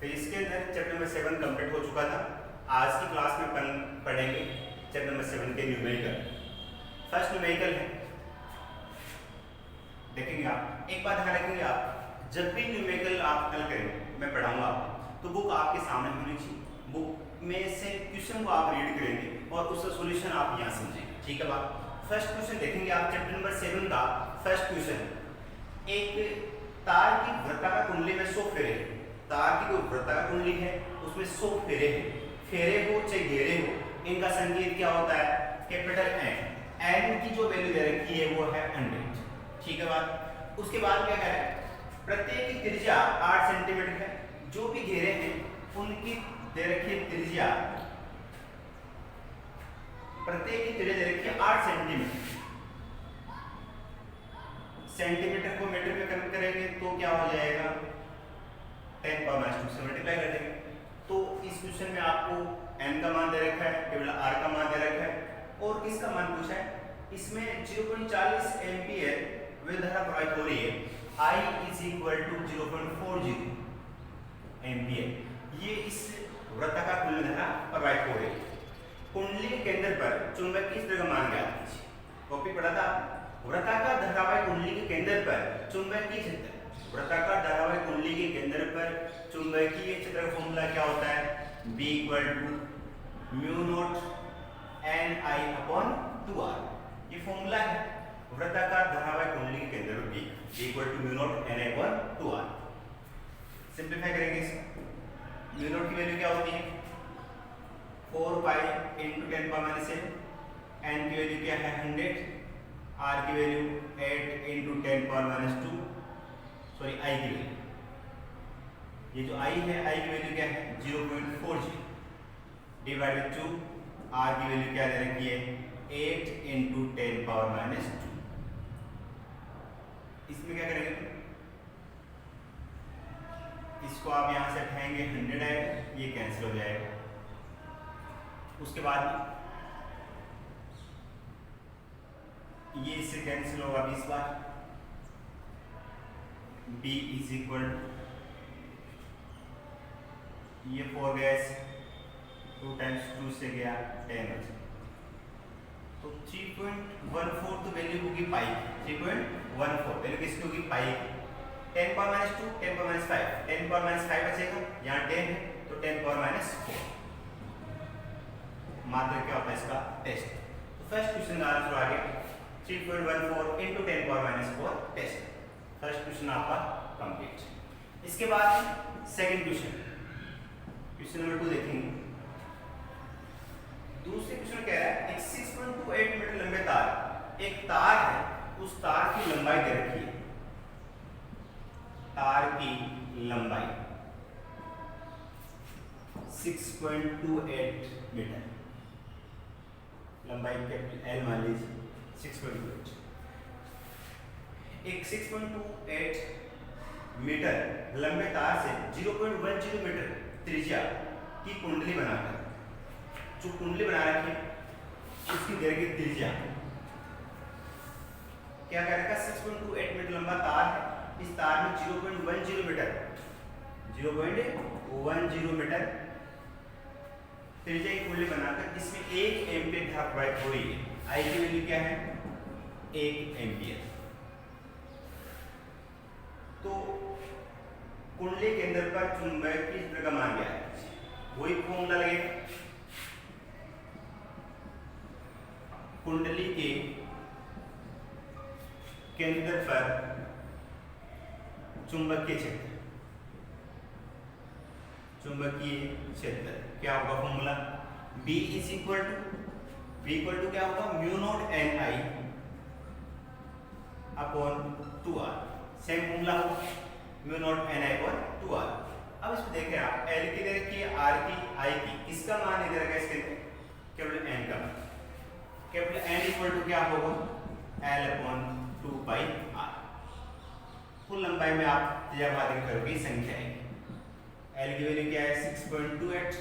तो इसके अंदर चैप्टर नंबर 7 कंप्लीट हो चुका था। आज की क्लास में अपन पढ़ेंगे चैप्टर नंबर 7 के न्यूमेरिकल। फर्स्ट न्यूमेरिकल है, देखेंगे आप। एक बात ध्यान रखेंगे आप, जब भी न्यूमेरिकल आप हल करें मैं पढ़ाऊंगा तो बुक आपके सामने होनी चाहिए। बुक में से क्वेश्चन को आप रीड करेंगे और उसका सॉल्यूशन आप यहाँ समझेंगे, ठीक है बात। फर्स्ट क्वेश्चन देखेंगे आप चैप्टर नंबर 7 का फर्स्ट क्वेश्चन। एक तार की वृत्ताकार कुंडली में 100 फेरे हैं। तार की कोई वृत्ताकार कुंडली है उसमें 100 फेरे हैं। फेरे हो चाहे घेरे हो, इनका संकेत क्या होता है? Capital N. एन की जो वैल्यू दे रखी है वो है 100, ठीक है बात। उसके बाद क्या करें, प्रत्येक की त्रिज्या 8 सेंटीमीटर है। जो भी घेरे हैं उनकी दे रखी है त्रिज्या, प्रत्येक की त्रिज्या दे रखी है 8 सेंटीमीटर। सेंटीमीटर को मीटर में कन्वर्ट करेंगे तो क्या हो जाएगा? 10⁻² से मल्टीप्लाई कर देंगे। तो इस क्वेश्चन में आपको n का मान दे रखा है, केवल r का मान दे रखा है और किसका मान पूछा है? इसमें 0.40 एम्पीयर विद्युत धारा प्रवाहित हो रही है। I = 0.40 ampere. ये इस वृत्ताकार कुंडली में धारा प्रवाहित हो रही है। कुंडली के केंद्र पर चुंबकीय क्षेत्र का मान ज्ञात कीजिए। टॉपिक पढ़ा था वृत्ताकार धारावाहिक कुंडली के केंद्र पर चुंबकीय क्षेत्र। वृत्ताकार धारावाहिक कुंडली के केंद्र पर चुंबकीय क्षेत्र का फॉर्मूला क्या होता है? B = μ0 Ni/2r। ये फॉर्मूला है वृत्ताकार धारावाहिक कुंडली के केंद्र पर B = μ0 Ni/2r। सिंपलीफाई करेंगे इसको। μ0 की वैल्यू क्या होती है? 4π × 10⁻⁷। n की वैल्यू क्या है? 100। r की वैल्यू 8 × 10⁻²। सॉरी i की वैल्यू, ये जो i है i की वैल्यू क्या है? 0.40 डिवाइडेड 2। r की वैल्यू क्या दे रखी है? 8 × 10⁻²। इसमें क्या करेंगे? इसको आप यहां से हटाएंगे, 100 आएगा, ये कैंसिल हो जाएगा। उसके बाद ये इससे कैंसिल होगा 20 बार। B = ये 4 गैस 2 × 2 से गया 10। तो 3.14 तो वैल्यू होगी पाई। 3.14 वैल्यू किसकी होगी? पाई। 10⁻², 10⁻5, 10⁻5 बचेगा, यहाँ 10 है तो 10⁻4। मात्र क्या होता है इसका? टेस्ट। तो फर्स्ट क्वेश्चन का आंसर आ गया 3.14 × 10⁻4 टेस्ट। फर्स्ट क्वेश्चन आपका कंप्लीट। इसके बाद सेकंड क्वेश्चन, क्वेश्चन नंबर 2 देखेंगे। दूसरे क्वेश्चन कह रहा है एक 6.28 मीटर लंबे तार, एक तार है, उस तार की लंबाई दे रखी है। तार की लंबाई 6.28 मीटर, लंबाई कैपिटल L मान लीजिए 6.28। एक 6.28 मीटर लंबे तार से 0.10 मीटर त्रिज्या की कुंडली बनाकर, जो कुंडली बना रखी है उसकी दे रखी त्रिज्या क्या कर रखा? 6.28 मीटर लंबा तार है। इस तार में 0.10 मीटर त्रिज्या की कुंडली बनाकर इसमें 1 एम्पीयर धारा प्रवाहित हो रही है। I की वैल्यू क्या है? 1 एम्पीयर। तो कुंडली के केंद्र पर चुंबकीय क्षेत्र का मान क्या है? वही फॉर्मूला लगेगा। कुंडली के केंद्र पर चुंबकीय क्षेत्र, क्या होगा फॉर्मूला? B = क्या होगा? μ0 Ni/2r। सेम फॉर्मूला होगा μ0 Ni/2r। अब इसको देखें आप, L की दे रखी है, R की, I की, किसका मान दे रखा है इसके अंदर? केवल n का मान। केवल n = क्या होगा? L/2πr। कुल लंबाई में आप त्रिज्यावादी करोगे संख्या है। L की वैल्यू क्या है? 6.28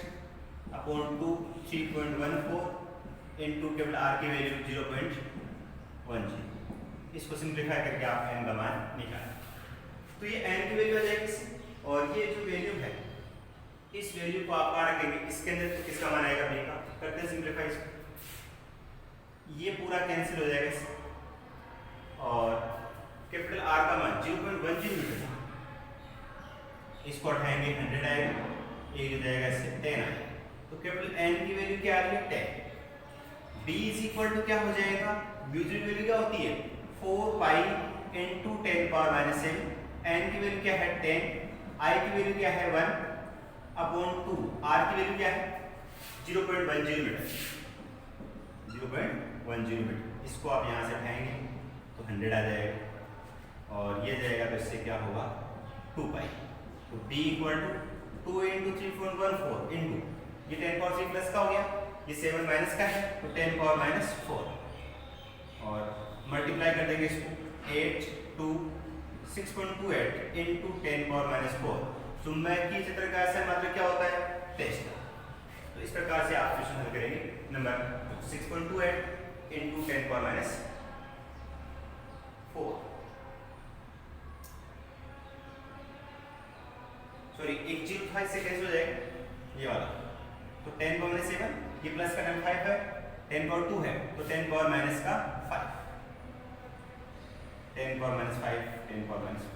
/ 2 3.14 × केवल R की वैल्यू 0.10। इसको सिंप्लीफाई करके आप n का मान निकालें। तो ये n की वैल्यू आ जाएगी और ये जो वैल्यू है इस वैल्यू को आप कहाँ रखेंगे, इसके अंदर तो किसका मान आएगा, बी का। करते हैं सिंप्लीफाई इसको, ये पूरा कैंसिल हो जाएगा इससे, और कैपिटल आर का मान 0.10 मीटर, इसको हटाएंगे 100 आएगा, ये हो जाएगा इससे 10 आएगा। तो कैपिटल एन की वैल्यू क्या आ रही है, 10। बी इज इक्वल टू क्या हो जाएगा, म्यूजिक वैल्यू क्या होती है 4 पाई इंटू 10⁻⁷। एन की वैल्यू क्या है 10, आई की वैल्यू क्या है 1/2, आर की वैल्यू क्या है 0.10 मीटर, 0.10 मीटर। इसको आप यहाँ से उठाएंगे तो 100 आ जाएगा, और ये जाएगा तो इससे क्या होगा 2 पाई। तो b equal to 2 into 3.14 into ये 10⁻³ प्लस का हो गया, ये 7 माइनस का है तो 10⁻⁴, और मल्टीप्लाई कर देंगे इसको 8 2 6.28 इंटू 10⁻⁴। चुंबकीय क्षेत्र का ऐसा मतलब क्या होता है, टेस्ट। तो इस प्रकार से आप क्वेश्चन हल करेंगे नंबर 6.28 इंटू 10⁻⁴। सॉरी, एक 0 था, इससे कैसे हो जाएगा ये वाला, तो 10⁻⁷, ये प्लस का 5 है, 10⁻2 है तो 10⁻⁻⁵ का 5, 10⁻⁵, 10⁻⁵।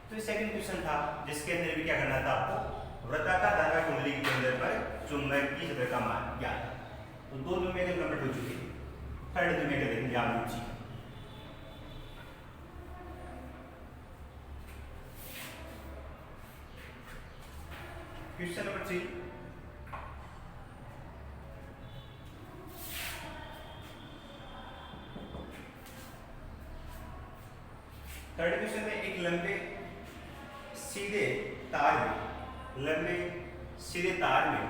तो ये सेकंड क्वेश्चन था, जिसके अंदर भी क्या करना था आपको, वृत्ताकार धारा कुंडली के अंदर पर चुंबकीय क्षेत्र का मान ज्ञात। तो 2 न्यूमेरिकल कंप्लीट हो चुके हैं, थर्ड न्यूमेरिकल देखेंगे आप लोग। क्वेश्चन नंबर 3, थर्ड क्वेश्चन में एक लंबे सीधे तार में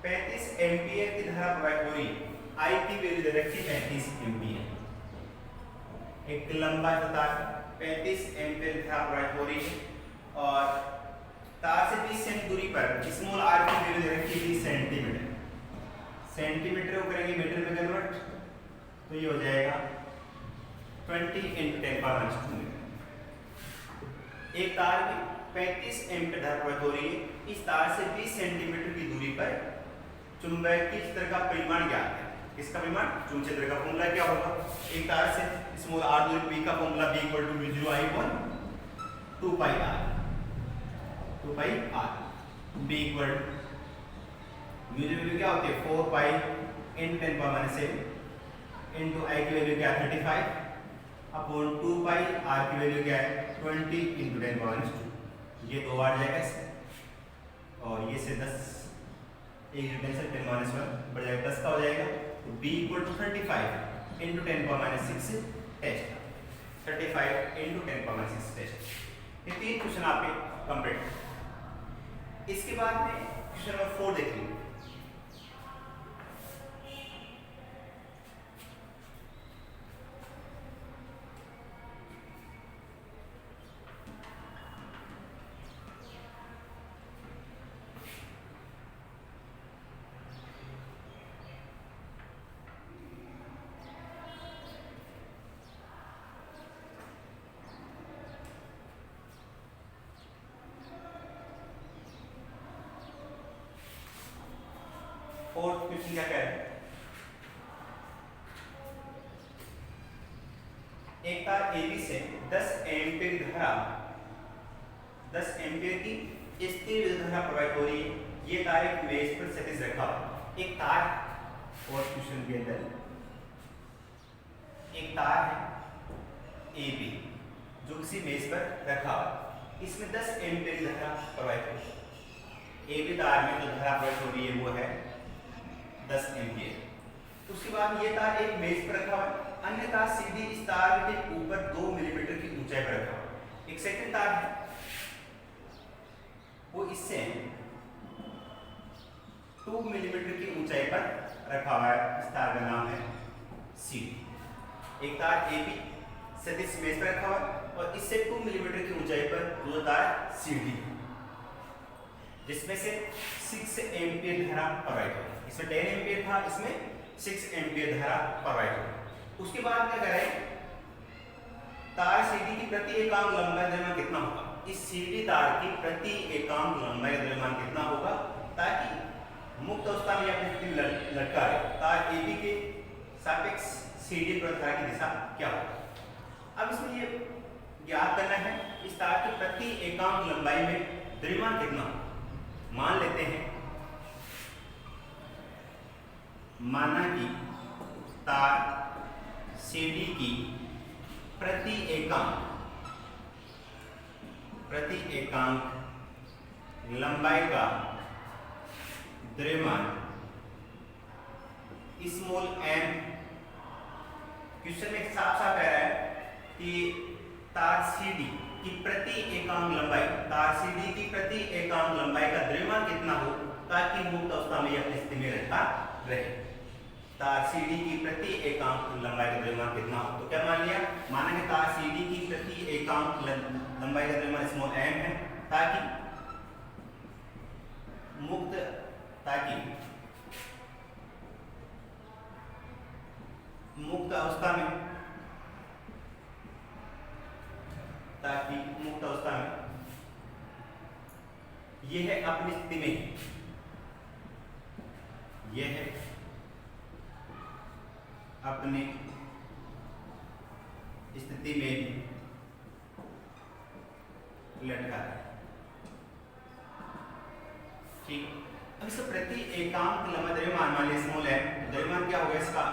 35 एम्पियर की धारा प्रवाहित हो रही है। आई की वैल्यू दे रखी 35 एम्पियर। एक लंबा तार 35 एम्पियर की धारा प्रवाहित हो रही है, और तार से 20 सेंटी दूरी पर स्मॉल आर की वैल्यू दे रखी है सेंटीमीटर। सेंटीमीटर को करेंगे मीटर में कन्वर्ट, तो ये हो जाएगा 20 × 10⁻²। एक तार में 35 एम्पियर धारा प्रवाहित हो रही है, इस तार से 20 सेंटीमीटर की दूरी पर चुंबकीय क्षेत्र का परिमाण ज्ञात है। इसका परिमाण, चुंबकीय क्षेत्र का फॉर्मूला क्या होगा, एक तार से स्मॉल आर दूरी बी का formula b = μ0I/2πr, 2πr। b = mu क्या होती है 4 पाई × 10⁻⁷ इंटू आई की वैल्यू क्या है 35/2 पाई, आर की वैल्यू क्या है 20 × 10⁻²। ये 2 बार जाएगा इससे, और ये से 10 एक कैंसिल 10⁻1 बढ़ जाएगा 10 का हो जाएगा। तो b = 35 × 10⁻6 टेस्ट, 35 × 10⁻6 टेस्ट। ये 3 क्वेश्चन आपके कंप्लीट। इसके बाद में क्वेश्चन नंबर 4 देखिए। फोर्थ क्वेश्चन क्या कह रहे हैं, एक तार AB से 10 एम्पीयर धारा 10 एम्पीयर की स्थिर विद्युत धारा प्रवाहित हो रही है। ये तार एक मेज पर क्षैतिज रखा हुआ। एक तार, फोर्थ क्वेश्चन के अंदर एक तार है AB जो किसी मेज पर रखा हुआ, इसमें 10 एम्पीयर की धारा प्रवाहित हो रही है। AB तार में जो धारा प्रवाहित हो रही है वो है 10 एम्पीयर। उसके बाद ये तार एक मेज पर रखा हुआ है, अन्य तार सीधी इस तार के ऊपर 2 मिलीमीटर की ऊंचाई पर रखा हुआ है। एक सेकंड तार है, वो इससे 2 मिलीमीटर की ऊंचाई पर रखा हुआ है। इस तार का नाम है सी। एक तार AB क्षैतिज मेज पर रखा हुआ है, और इससे 2 मिलीमीटर की ऊंचाई पर दो तार CD, जिसमें से 6 एम्पीयर धारा प्रवाहित हो रही है। इसमें 10 एम्पीयर था, इसमें 6 एम्पीयर धारा प्रवाहित हो। उसके बाद क्या करें, तार CD की प्रति एकांक लंबाई द्रव्यमान कितना होगा, इस सीडी तार की प्रति एकांक लंबाई का द्रव्यमान कितना होगा, ताकि मुक्त अवस्था में अपनी स्थिति लटका रहे। तार AB के सापेक्ष CD प्रधारा की दिशा क्या होगी। अब इसमें ये ज्ञात करना है इस तार की प्रति एकांक लंबाई में द्रव्यमान कितना हो। मान लेते हैं, माना कि तार CD की प्रति एकांक लंबाई का द्रव्यमान स्मॉल m, क्वेश्चन में साफ साफ कह रहा है कि तार CD की प्रति एकांक लंबाई, तार CD की प्रति एकांक लंबाई का द्रव्यमान कितना हो ताकि मुक्त अवस्था में यह अपनी स्थिति में रखा रहे। तार CD की प्रति एकांक लंबाई का द्रव्यमान कितना हो, तो क्या मान लिया, माना कि तार CD की प्रति एकांक लंबाई का द्रव्यमान स्मॉल m है, ताकि मुक्त अवस्था में यह अपनी स्थिति में अपनी स्थिति में लटका है। ठीक, अब इसका प्रति एकांक लंबाई द्रव्यमान मान लिया स्मॉल m, द्रव्यमान क्या होगा, इसका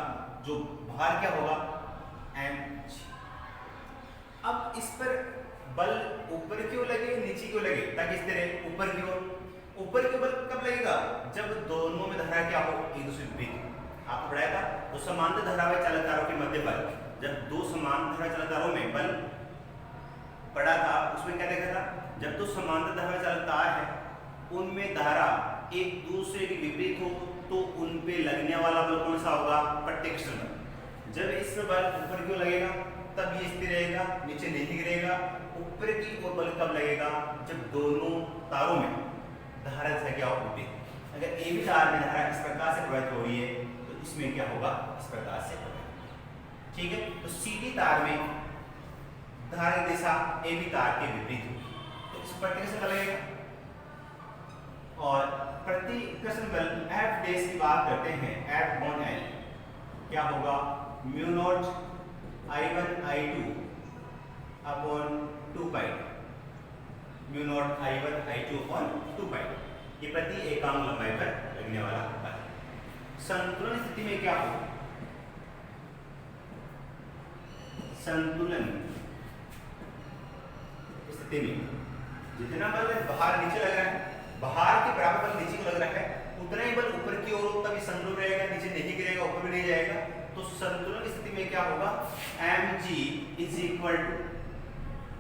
जो भार क्या होगा mg। अब इस पर बल ऊपर की ओर लगे नीचे की ओर लगे, ताकि इस तरह ऊपर की ओर बल कब लगेगा, जब दोनों में धारा क्या हो, एक दूसरे के विपरीत। आपको पढ़ाया था तो समांतर धारावाही चालक तारों के मध्य बल, जब दो समान धारा चालक तारों में बल पड़ा था, उसमें क्या देखा था, जब दो समांतर धारावाही चालक तार है उनमें धारा एक दूसरे के विपरीत हो तो उन पे लगने वाला बल कौन सा होगा, प्रत्यक्ष बल। जब इसमें बल ऊपर की ओर लगेगा तब ये स्थिर रहेगा, नीचे नहीं गिरेगा। ऊपर की ओर बल कब लगेगा, जब दोनों तारों में धारा दिशा क्या हो, विपरीत। अगर ए बी तार में धारा इस प्रकार से प्रवाहित हो रही है तो इसमें क्या होगा, इस प्रकार से होगा। ठीक है, तो सीधी तार में धारा की दिशा ए बी तार के विपरीत होगी तो इस प्रत्यक्ष बल लगेगा। और प्रतिकर्षण बल F डैश की बात करते हैं, F अपॉन L क्या होगा, mu naught I1 I2 upon 2 pi, mu naught I1 I2 upon 2 pi, ये प्रति एकांक लंबाई पर लगने वाला बल। संतुलन स्थिति में क्या हो, संतुलन स्थिति में जितना बल बाहर नीचे लग रहा है, बाहर के बराबर बल नीचे को लग रहा है, उतना ही बल ऊपर की ओर तभी संतुलन रहेगा, नीचे नहीं गिरेगा, ऊपर भी नहीं जाएगा। तो संतुलन स्थिति में क्या होगा, mg is equal to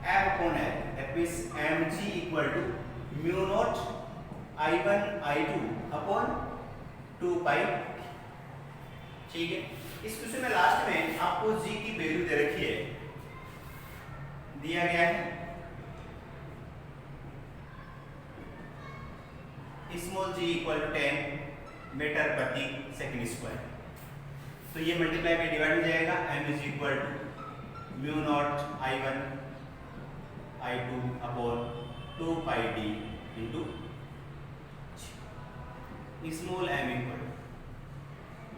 F upon L, that means mg equal to mu naught I1 I2 upon 2 pi. ठीक है, इस क्वेश्चन में लास्ट में आपको g की वैल्यू दे रखी है, दिया गया है small g equal to 10 metre प्रति सेकंड स्क्वायर। तो ये मल्टीप्लाई में डिवाइड हो जाएगा, m is equal to mu naught I1 I2 upon 2 pi d into small m equal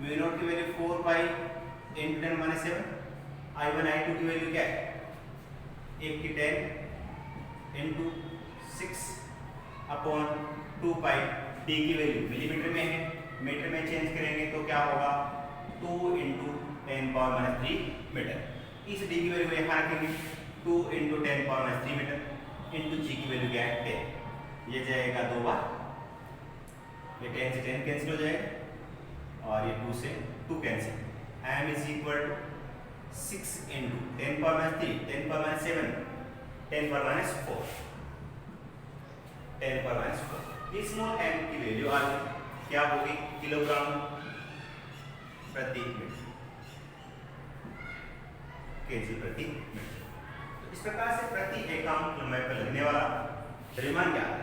mu naught की value 4 pi into 10 minus 7, I1 I2 की value क्या है, 1 की 10 इंटू 6 अपॉन 2 पाई, d की वैल्यू मिलीमीटर में है, मीटर में change करेंगे तो क्या होगा, 2 इंटू 10 पावर माइनस 3 मीटर। इस d की वैल्यू यहाँ रखेंगे 2 into 10 power minus 3 metre into g की वैल्यू क्या है 10, ये जाएगा 2 बार, ये 10 से 10 कैंसिल हो जाएगा और ये 2 से 2 cancel. m is equal to 6 into 10 power minus 3, 10 power minus 7, 10 power minus 4, 10 power minus 4। Small m की वैल्यू आ गई, क्या होगी, किलोग्राम प्रति मीटर, केजी प्रति मीटर। इस प्रकार से प्रति एकांक लंबाई पर लगने वाला द्रव्यमान क्या है,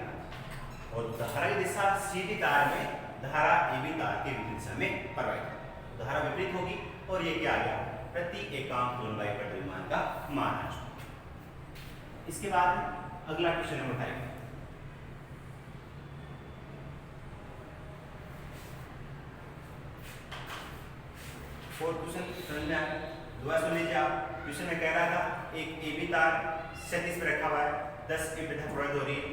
और धारा की दिशा सीधी तार में धारा AB तार के विपरीत दिशा में प्रवाहित, धारा विपरीत होगी और ये क्या आ गया, प्रति एकांक लंबाई पर द्रव्यमान का मान है। इसके बाद अगला क्वेश्चन नंबर 5। फोर्थ क्वेश्चन समझ में आया? दोबारा सुन लीजिए आप। क्वेश्चन में कह रहा था एक AB तार क्षैतिज पे रखा हुआ है, 10 एम्पीयर तक प्रवाहित हो रही है।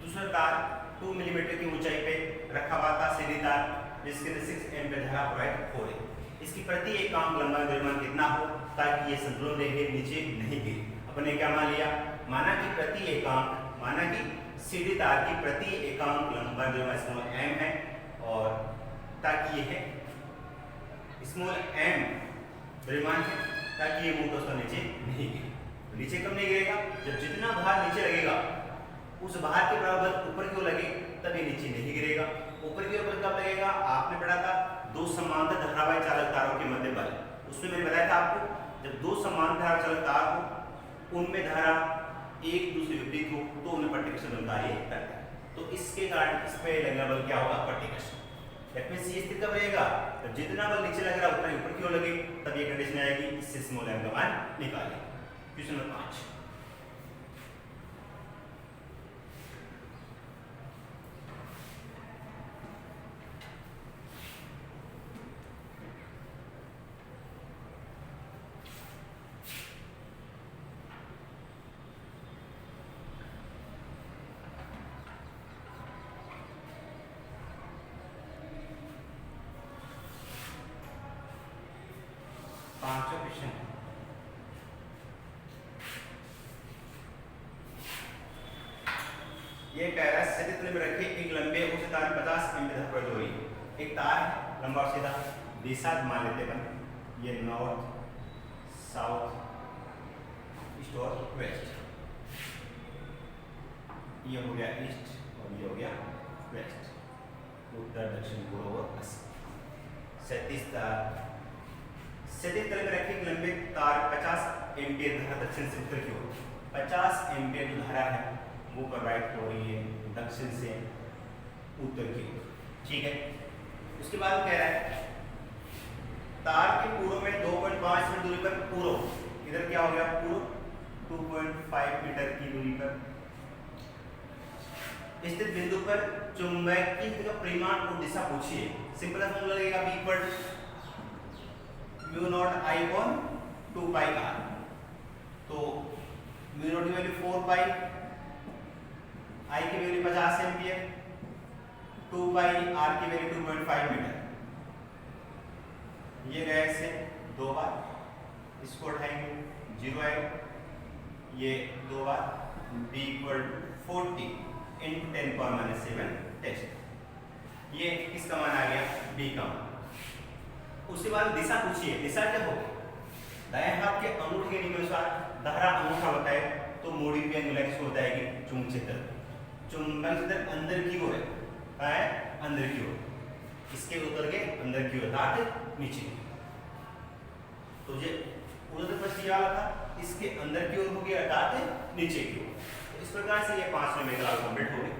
दूसरा तार 2 मिलीमीटर की ऊंचाई पे रखा हुआ था सीधी तार, जिसके अंदर 6 एम्पीयर धारा प्रवाहित हो रही। इसकी प्रति एकांक लंबाई द्रव्यमान कितना हो ताकि ये संतुलन रहे, नीचे नहीं गिरे। अपने क्या मान लिया? माना कि प्रति एकांक, माना कि सीधी तार की प्रति एकांक लंबाई द्रव्यमान स्मॉल m है, और ताकि ये है स्मॉल m द्रव्यमान है, ताकि ये मोटर नीचे नहीं गिरे। नीचे कब नहीं गिरेगा? जब जितना भार नीचे लगेगा उस भार के बराबर ऊपर की ओर लगे तब ये नीचे नहीं गिरेगा। ऊपर की ओर कब लगेगा? आपने पढ़ा था दो समांतर धारावाही चालक तारों के मध्य बल। उसमें मैंने बताया था आपको, जब दो समांतर धारा चालक तार हो, उनमें धारा एक दूसरे विपरीत हो तो उन्हें पट्टिकर्षण बल कार्य करता है। तो इसके कारण इस पे लगने बल क्या होगा? पट्टिकर्षण। दैट मींस ये स्थिति कब रहेगा? जब जितना बल नीचे लग रहा है उतना ही ऊपर की ओर लगे, तब ये कंडीशन आएगी। इससे स्मॉल m का मान निकालें। Question number 5। पांचवा क्वेश्चन, ये कह रहा है सदित में रखे एक लंबे उस तार 50 एम्पीयर प्रवाहित हो रही है। एक तार है लंबा और सीधा, दिशा मान लेते हैं, ये नॉर्थ, साउथ, ईस्ट और वेस्ट। ये हो गया ईस्ट और ये हो गया वेस्ट, उत्तर दक्षिण पूर्व और पश्चिम। 37 तार क्षैतिज तल में रखे एक लंबे तार 50 एम्पीयर धारा दक्षिण से उत्तर की ओर, 50 एम्पीयर जो धारा है वो प्रवाहित हो रही है दक्षिण से उत्तर की ओर। ठीक है। उसके बाद कह रहा है तार के पूर्व में 2.5 मीटर दूरी पर पूर्व, इधर क्या हो गया? पूर्व 2.5 मीटर की दूरी पर स्थित बिंदु पर चुंबकीय का परिमाण और दिशा पूछिए। सिंपल फॉर्मूला लगेगा B पर mu naught I upon 2 pi R। तो म्यू नॉट की वैल्यू 4 पाई, I की वैल्यू 50 एम्पीयर, 2 पाई R की वैल्यू 2.5 मीटर। ये गए से दो बार, इसको उठाएंगे 0 आएगा, ये दो बार B equal 40 into 10 power -7 tesla. ये किसका मान आ गया? B का मान। उसके बाद दिशा पूछिए। दिशा क्या होगी? दाएं हाथ के अंगूठे के अनुसार दाहिना अंगूठा होता है तो मोड़ी पे अंगुला किसको बताएगी? चुंबक क्षेत्र। चुंबक क्षेत्र अंदर की ओर है, अंदर की ओर, इसके उतर के अंदर की ओर, अर्थात नीचे। तो ये उधर पश्चिम वाला था, इसके अंदर की ओर हो गया, अर्थात नीचे की ओर। तो इस प्रकार से ये 5 में मेरा कंप्लीट हो गया।